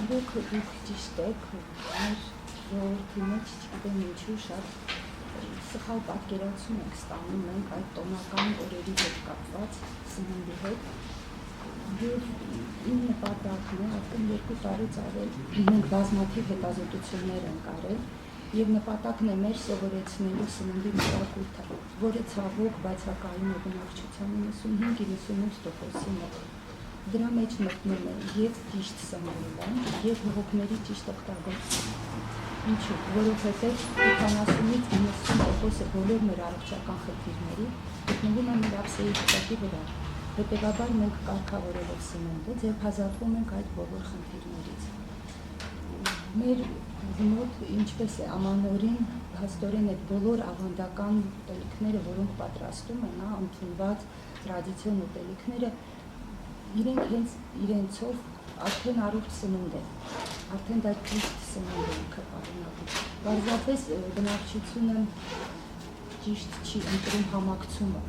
Իրոք դուք ճիշտ եք, մեր ժողովրդի մեջ չգիտեմ ինչու շատ սխալ պատկերացում ենք ստանում մենք այդ տոնական օրերի հետ կապված սննդի հետ եւ իմ նպատակն է արդեն 2 տարուց ավել մենք բազմաթիվ հետազոտություններ ենք արել եւ նպատակն է մեր սովորեցնելու սննդի մշակույթը, որը ցավոք բացակայում է բնակչության 95-98%-ի մոտ։ Դրա մեջ մտնում է եւ ճիշտ սննդը, եւ հողօգների ճիշտ օգտագործումը։ Ինչու՞, որովհետեւ 70-ից 90% բոլոր մեր առողջական խնդիրների գտնվում են մեր ափսեի վրա։ Հետևաբար մենք կարգավորելով սնունդը ձերբազատվում ենք այդ բոլոր խնդիրներից։ Մեր մոտ ինչպես է ամանորին հաստորեն այդ բոլոր ավանդական ուտելիքները, որոնք պատրաստում են, ընդունված տրադիցիոն ուտելիքները, իրենք հենց իրենցով արդեն առողջ սնունդ են, արդեն դա ճիշտ սնունդ է ինքը պարունակում։ Պարզապես բնակչությունը ճիշտ չի ընտրում համակցումը,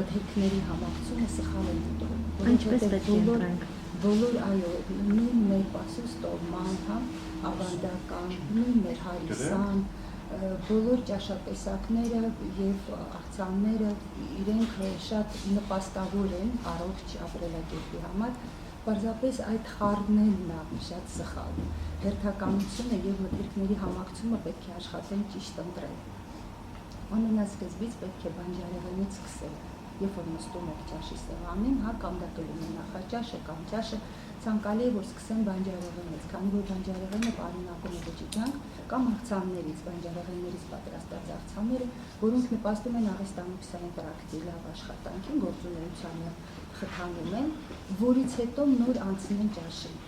մթերքների համակցումը սխալ են ընտրում։ Ինչպես պետք է ընտրենք։ Բոլոր այո, նույն մեր պասուստով մանհամ, ավանդական, նույն մեր հարիսան, բոլոր ճաշատեսակները եւ աղցանները իրենք շատ նպաստավոր են առողջ ապրելակերպի համար, պարզապես այդ խառնելն է շատ սխալ։ Հերթականությունը եւ մթերքների համակցումը պետք է աշխատեն ճիշտ ընտրել։ Ամենասկզբից պետք է բանջարեղենից սկսել, երբ որ նստում եք ճաշի սեղանին, կամ դա կլինի նախաճաշը կամ ճաշը, ցանկալի է որ սկսեն բանջարեղենից, քանի որ բանջարեղենը պարունակում է բջիջանք կամ աղցաններից, բանջարեղեններից պատրաստած աղցանները, որոնք նպաստում են աղեստանոքսային տրակտի լավ աշխատանքին, գործունեությանը խթանում են, որից հետո նոր անցնեն ճաշին։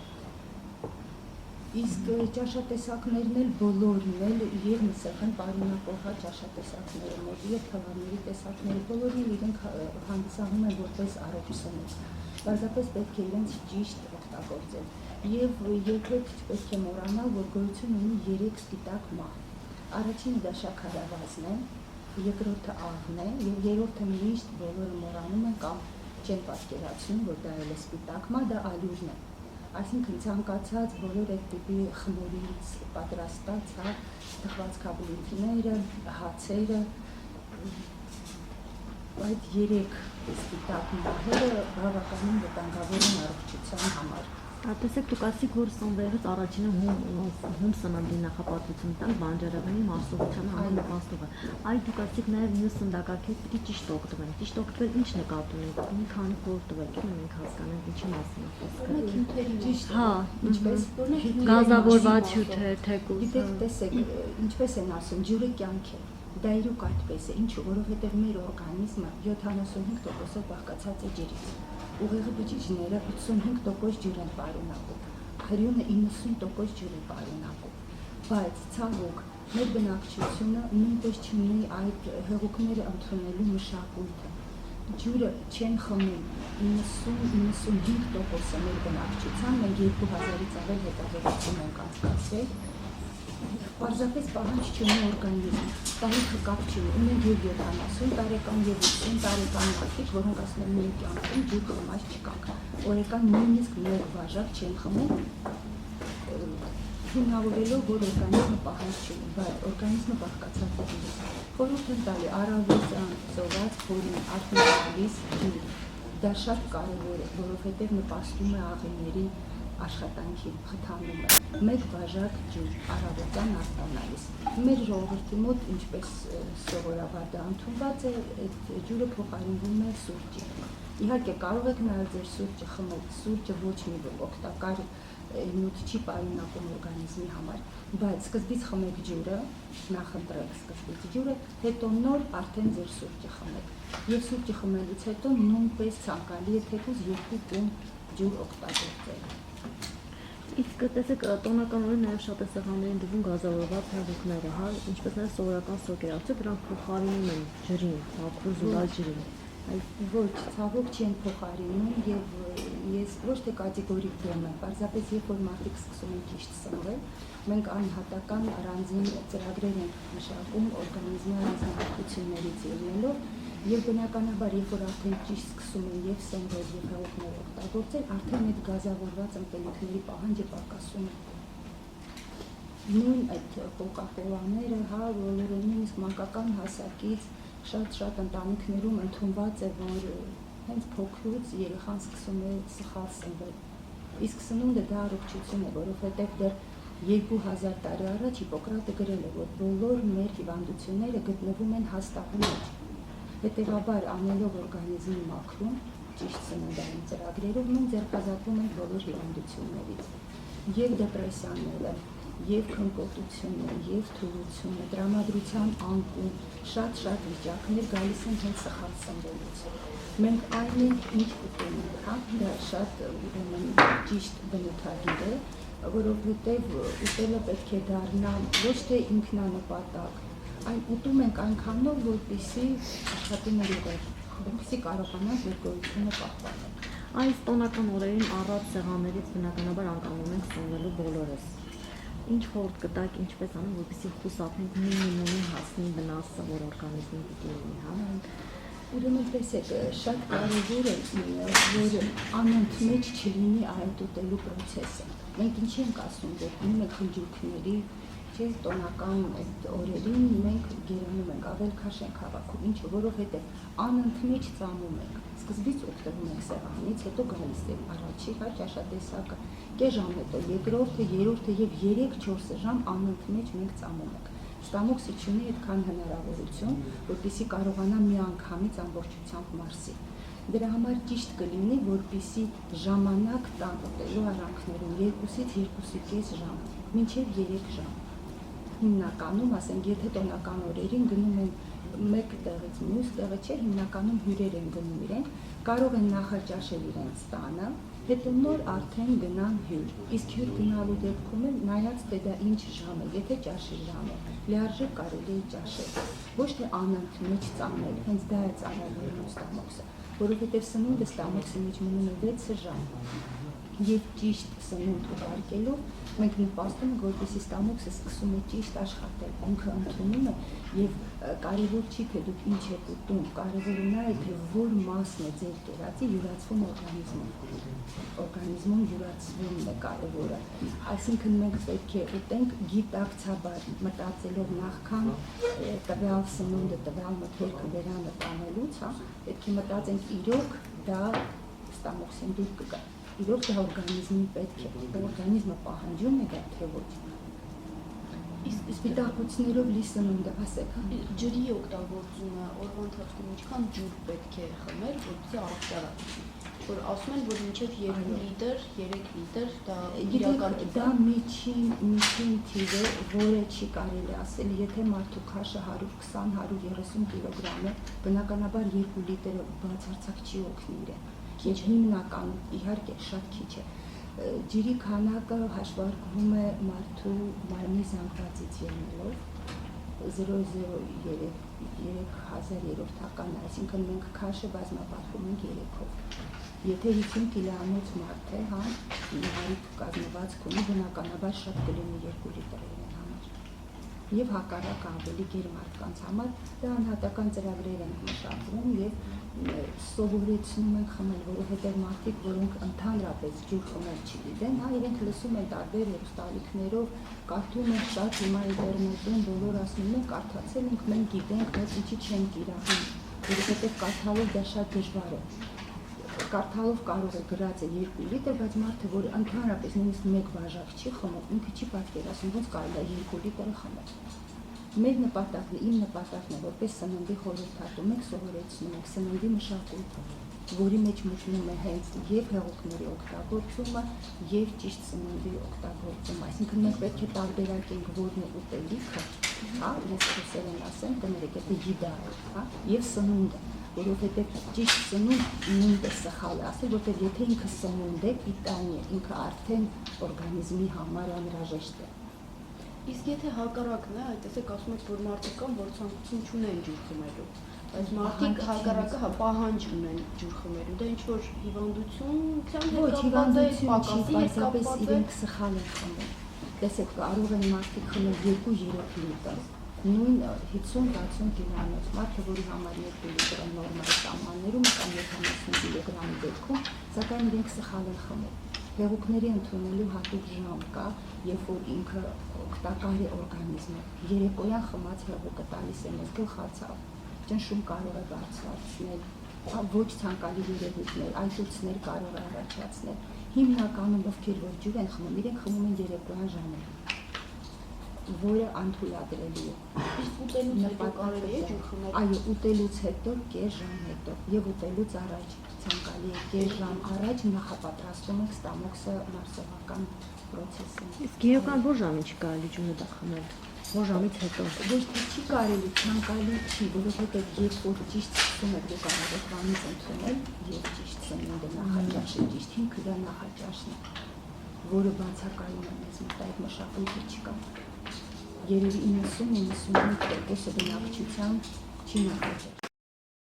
Իսկ ճաշատեսակներն էլ բոլորն էլ եւ մսեղեն պարունակող ճաշատեսակները, եւ թվարների տեսակները բոլորն էլ իրենք հանդիսանում են որպես առողջ սնունդ։ Պարզապես պետք է իրենց ճիշտ օգտագործել։ Եվ երկրորդ չպետք է մոռանալ, որ գոյություն ունի 3 սպիտակ մահ։ Առաջինը դա շաքարավազն է, երկրորդը աղն է, եւ երրորդը միշտ բոլորը մոռանում են կամ չեն պատկերացնում, որ դա էլ է սպիտակ մահ, դա ալյուրն է։ Այսինքն ցանկացած բոլոր այդ տիպի խմորից պատրաստած, թխվածքաբլիթները, հացերը, այդ 3 սպիտակ մահերը բավականին վտանգավոր են առողջության համար։ Տեսեք, դուք ասիք, որ սնվերից առաջինը հում սննդի նախապատվություն տանք բանջարեղենի մասողությանը համանպաստող է։ Այ դուք ասիք նաև մյուս սննդակարգից պիտի ճիշտ օգտվենք։ Ճիշտ օգտվել ինչ նկատի ունենք, մի քանի խորհուրդ տվեք, մենք հասկանանք ինչի մասին է խոսքը։ Ճիշտ։ Ինչպես գազավորված հյութեր, թեկուզ։ Գիտեք, տեսեք, ինչպես են ասում, ջուրը կյանք է։ Դա իրոք այդպես է, ինչու, որովհետև մեր օրգանիզմը 75% բաղկացած է ջրից։ Ուղեղի բջիջները 85% ջուր են պարունակում, հրյունը 90% ջուր է պարունակում, բայց ցավոք մեր բնակչությունը նույնպես չունի այդ հեղուկները ընդունելու մշակույթը։ Ջուրը չեն խմում 90-95% մեր բնակչության, մենք 2000-ից ավել հետազոտություն ենք անցկացրել, պարզապես պահանջ չունի օրգանիզմը, տարիքը կապ չունի, ունենք եւ 70 տարեկան եւ 80 տարեկան մարդիկ, որոնք ասում են մենք կյանքում ջուր խմած չկանք, օրական նույնիսկ մեկ բաժակ չեն խմում, հիմնավորելով, որ օրգանիզմը պահանջ չունի, բայց օրգանիզմը բաղկացած է ջուրից։ Խորհուրդ եմ տալի առավոտյան ծոված փորին արտադրալիս ջուր, դա շատ կարևոր է, որովհետեւ նպաստում է աղիների աշխատանքին, խթանում է, մեկ բաժակ ջուր առավոտյան արտանալիս։ Մեր ժողովրդի մոտ ինչպես սովորաբար դա ընդունված է, այդ ջուրը փոխարինվում է սուրճի։ Իհարկե կարող եք նաև ձեր սուրճը խմել, սուրճը ոչ մի օգտակար նյութ չի պարունակում օրգանիզմի համար, բայց սկզբից խմեք ջուրը, նախընտրեք սկզբից ջուրը, հետո նոր արդեն ձեր սուրճը խմեք։ Եվ սուրճը խմելուց հետո նույնպես ցանկալի է թեկուզ 2 կում ջուր օգտագործել։ Իսկ տեսեք, տոնականորեն նաև շատ է սեղաններին դվում գազավորված հեղուկները, ինչպես նաև սովորական սոկերը, արդյոք դրանք փոխարինում են ջրին, ապրու զուլալ ջրին։ Ոչ, ցավոք չեն փոխարինում եւ ես ոչ թե կատեգորիկ դեմ եմ, պարզապես երբ որ մարդիկ սկսում են ճիշտ սնվել, մենք անհատական առանձին ծրագրեր ենք մշակում օրգանիզմի առանձնահատկություններից ելնելով Եվ բնականաբար, երբ որ արդեն ճիշտ սկսում են եւ սնվել եւ հեղուկներ օգտագործել, արդեն այդ գազավորված ըմպելիքների պահանջը պակասում է։ Նույն այդ կոկա-կոլաները, բոլորը նույնիսկ մանկական հասակից շատ ընտանիքներում ընդունված է, որ հենց փոքրուց երեխան սկսում է սխալ սնվել։ Իսկ սնունդը դա առողջություն է, որովհետեւ դեռ 2000 տարի առաջ Հիպոկրատը գրել է, որ բոլոր մեր հիվանդությունները գտնվում են հաստաղի մեջ։ Հետևաբար, անելով օրգանիզմի մաքրում, ճիշտ սննդային ծրագրերով մենք ձերբազատվում ենք բոլոր հիվանդություններից։ Եվ դեպրեսիաները, եւ քնկոտությունը, եւ թուլությունը, տրամադրության անկում, շատ վիճակներ գալիս են հենց սխալ սնվելուց։ Մենք այն ինչ ուտում ենք, դա շատ ճիշտ բնութագիր է, որովհետեւ ուտելը պետք է դառնա ոչ թե ինքնանպատակ, այն ուտում ենք այնքանով, որպեսզի աշխատի մեր ուղեղը, որպեսզի կարողանանք մեր գոյությունը պահպանել։ Այս տոնական օրերին առած սեղաններից բնականաբար անկանում ենք սնվելու բոլորս։ Ինչ խորհուրդ կտաք, ինչպես անենք, որպեսզի խուսափենք մինիմումի հասնի վնասը, որ օրգանիզմին պիտի լինի, Ուրեմն տեսեք, շատ կարևոր է, որ անընդմեջ չլինի այդ ուտելու պրոցեսը։ Մենք ինչ ենք ասում, որ մենք խնջույքների, տոնական այդ օրերին մենք գերանում ենք, ավել քաշ ենք հավաքում, ինչը, որովհետև անընդմեջ ծամում ենք, սկզբից օգտվում ենք սեղանից, հետո գալիս է առաջի ճաշատեսակը, կես ժամ հետո երկրորդը, երրորդը եւ 3-4 ժամ անընդմեջ մենք ծամում ենք։ Ստամոքսը չունի այդքան հնարավորություն, որպեսզի կարողանա մի անգամից ամբողջությամբ մարսի։ Դրա համար ճիշտ կլինի, որպեսզի ժամանակ տան ուտելու արանքներում 2-ից 2.5 ժամ, մինչև 3 ժամ։ Հիմնականում, ասենք, եթե տոնական օրերին գնում են մեկ տեղից մյուս տեղը չէ, հիմնականում հյուրեր են գնում իրենք, կարող են նախաճաշել իրենց տանը, հետո նոր արդեն գնան հյուր։ Իսկ հյուր գնալու դեպքում էլ նայած թե դա ինչ ժամ է, եթե ճաշի ժամ է, լիարժեք կարելի է ճաշել, ոչ թե անընդմեջ ծամել, հենց դա է ծավալվելու ստամոքսը, որովհետև սնունդը ստամոքսի մեջ մնում է 6 ժամ։ Եվ ճիշտ սնունդ ուղարկելով մենք նպաստում ենք, որպեսզի ստամոքսը սկսում է ճիշտ աշխատել, ինքը ընդունում է եւ կարևոր չի թե դուք ինչ եք ուտում, կարևորը նա է թե որ մասն է ձեր կերածի յուրացվում օրգանիզմում յուրացվումն է կարևորը, այսինքն մենք պետք է ուտենք գիտակցաբար, մտածելով նախքան տվյալ սնունդը, տվյալ մթերքը բերանը տանելուց, պետք է մտածենք իրոք դա ստամոքսին դուր կգա, իրոք դա օրգանիզմին պետք է, օրգանիզմը պահանջում է դա թե ոչ։ Սպիտակուցներով լի սնունդը, ասեք։ Ջրի օգտագործումը օրվա ընթացքում ինչքան ջուր պետք է խմել, որպեսզի առողջանա։ Որ ասում են, որ մինչև 2 լիտր, 3 լիտր դա իրական է։ Դա միջին թիվ է, որը չի կարելի ասել, եթե մարդու քաշը 120-130 կիլոգրամ է, բնականաբար 2 լիտրը բացարձակ չի օգնի իրեն։ Եվ հիմնական, իհարկե, շատ քիչ է։ Ջրի քանակը հաշվարկվում է մարդու մարմնի զանգվածից ելնելով 0.033 այսինքն մենք քաշը բազմապատկում ենք 3-ով։ Եթե 50 կիլոանոց մարդ է, նահարիկ կազմվածք ունի, բնականաբար շատ կլինի 2 լիտր իրեն համար։ Եվ հակառակ ավելի գեր մարդկանց համար դա անհատական ծրագրեր են մշակվում եւ սովորեցնում են խմել, որովհետև մարդիկ, որոնք ընդհանրապես ջուր խմել չգիտեն, իրենք լսում են տարբեր հեռուստաալիքներով, կարդում են շատ հիմա ինտերնետում, բոլոր ասում են, կարդացել ենք, մենք գիտենք, բայց ինչի չենք կիրառում, որովհետև կարդալով դա շատ դժվար է։ Կարդալով կարող է գրած է 2 լիտր, բայց մարդը, որ ընդհանրապես նույնիսկ մեկ բաժակ չի խմել, ինքը չի պատկերացնում, ոնց կարելի է 2 լիտր խմել։ Մեր նպատակն է, իմ նպատակն է, որպես սննդի խորհրդատու, մենք սովորեցնում ենք սննդի մշակույթը, որի մեջ մտնում է հենց եւ հեղուկների օգտագործումը եւ ճիշտ սննդի օգտագործումը, այսինքն մենք պետք է տարբերակենք որն է ուտելիքը, ես խոսել եմ ասեմ, կներեք, եթե յիդա է, եւ սնունդը, որովհետեւ ճիշտ սնունդ նույնպես սխալ է ասել, որովհետեւ եթե ինքը սնունդ է, պիտանի է, ինքը արդեն օրգանիզմի համար անհրաժեշտ է։ Իսկ եթե հակառակն է, տեսեք ասում եք, որ մարդիկ կան, որ ցանկություն չունեն ջուր խմելու, բայց մարդիկ հակառակը պահանջ ունեն ջուր խմելու, դա ինչ որ հիվանդություն, ոչ հիվանդություն չի, պարզապես իրենք սխալ են խմել։ Տեսեք, կարող են մարդիկ խմել 2-3 լիտր, նույն 50-60 կիլոանոց մարդը, որի համար 2 լիտր նորմալ սահմաններում կամ 70 կիլոգրամի դեպքում, սակայն իրենք սխալ են խմել։ Հեղուկների ընդունելու հատուկ ժամ կա, երբ որ ինքը օգտակար է օրգանիզմը։ Երեկոյան խմած հեղուկը տալիս է մեզ գլխացավ, ճնշում կարող է բարձրացնել, ոչ ցանկալի երևույթներ, այտուցներ կարող է առաջացնել։ Հիմնականում ովքեր որ ջուր են խմում, իրենք խմում են երեկոյան ժամերին, որը անթույլատրելի է։ Իսկ ուտելուց հետո կարելի է ջուր խմել։ Այո, ուտելուց հետո կես ժամ հետո եւ ուտելուց առաջ ցանկալի է կես ժամ առաջ նախապատրաստում ենք ստամոքսը մարսողական process-ին։ Իսկ երեկոյան որ ժամին չի կարելի ջուրը դա խմել։ Որ ժամից հետո։ Ոչ թե չի կարելի, ցանկալի չի, որովհետեւ երբ որ ճիշտ սկսում եք դուք առավոտվանից ընդունել եւ ճիշտ սնունդը նախաճաշը, ճիշտ հիմքը դա նախաճաշն է, որը բացակայում է մեզ մոտ այդ մշակույթը չկա։ Երևի 90-95% բնակչության չի նախաճաշ։